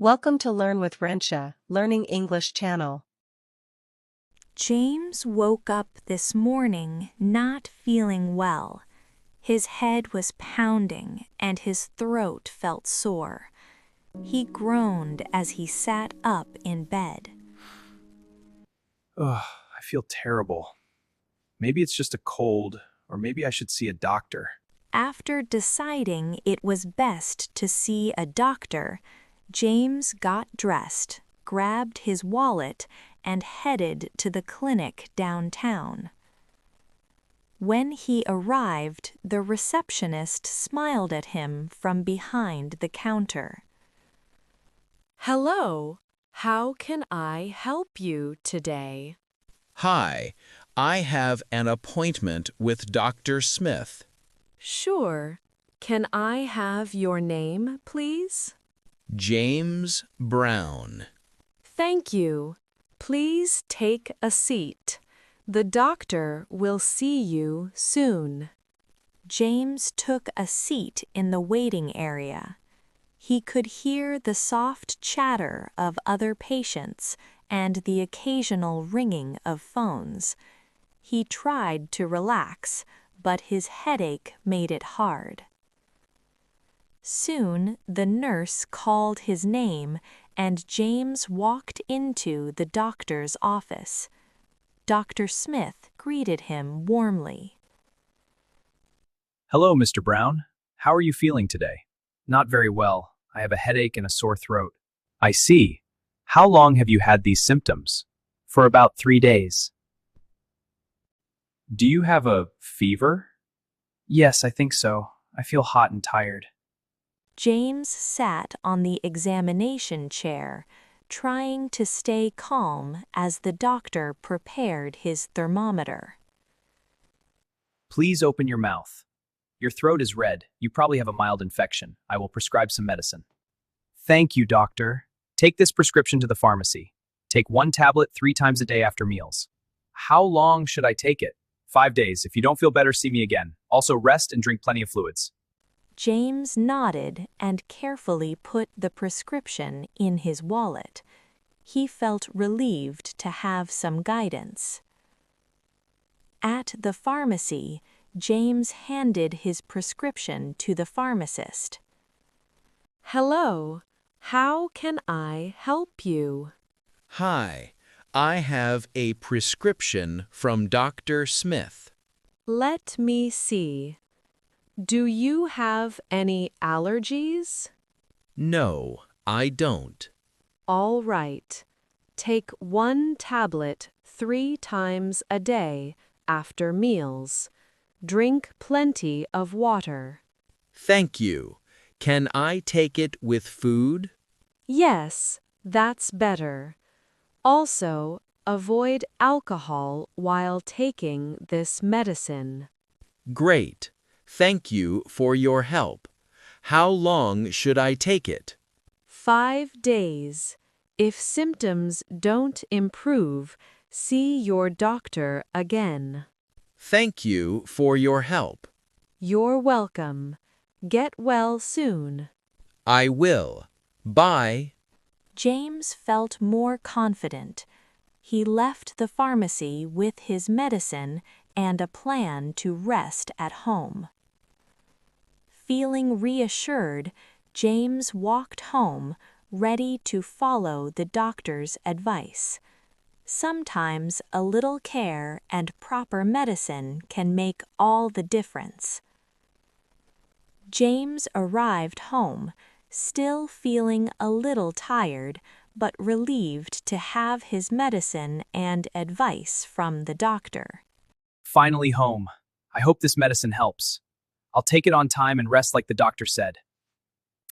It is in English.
Welcome to Learn with Rensia, Learning English channel. James woke up this morning not feeling well. His head was pounding and his throat felt sore. He groaned as he sat up in bed. Ugh, I feel terrible. Maybe it's just a cold, or maybe I should see a doctor. After deciding it was best to see a doctor, James got dressed, grabbed his wallet, and headed to the clinic downtown. When he arrived, the receptionist smiled at him from behind the counter. Hello, how can I help you today? Hi, I have an appointment with Dr. Smith. Sure. Can I have your name, please? James Brown. Thank you. Please take a seat. The doctor will see you soon. James took a seat in the waiting area. He could hear the soft chatter of other patients and the occasional ringing of phones. He tried to relax, but his headache made it hard. Soon the nurse called his name and James walked into the doctor's office. Dr. Smith greeted him warmly. Hello, Mr. Brown. How are you feeling today? Not very well. I have a headache and a sore throat. I see. How long have you had these symptoms? For about 3 days. Do you have a fever? Yes, I think so. I feel hot and tired. James sat on the examination chair, trying to stay calm as the doctor prepared his thermometer. Please open your mouth. Your throat is red. You probably have a mild infection. I will prescribe some medicine. Thank you, doctor. Take this prescription to the pharmacy. Take 1 tablet 3 times a day after meals. How long should I take it? 5 days. If you don't feel better, see me again. Also rest and drink plenty of fluids. James nodded and carefully put the prescription in his wallet. He felt relieved to have some guidance. At the pharmacy, James handed his prescription to the pharmacist. Hello, how can I help you? Hi, I have a prescription from Dr. Smith. Let me see. Do you have any allergies? No, I don't. All right. Take 1 tablet 3 times a day after meals. Drink plenty of water. Thank you. Can I take it with food? Yes, that's better. Also, avoid alcohol while taking this medicine. Great. Thank you for your help. How long should I take it? 5 days. If symptoms don't improve, see your doctor again. Thank you for your help. You're welcome. Get well soon. I will. Bye. James felt more confident. He left the pharmacy with his medicine and a plan to rest at home. Feeling reassured, James walked home, ready to follow the doctor's advice. Sometimes a little care and proper medicine can make all the difference. James arrived home, still feeling a little tired, but relieved to have his medicine and advice from the doctor. Finally home. I hope this medicine helps. I'll take it on time and rest like the doctor said.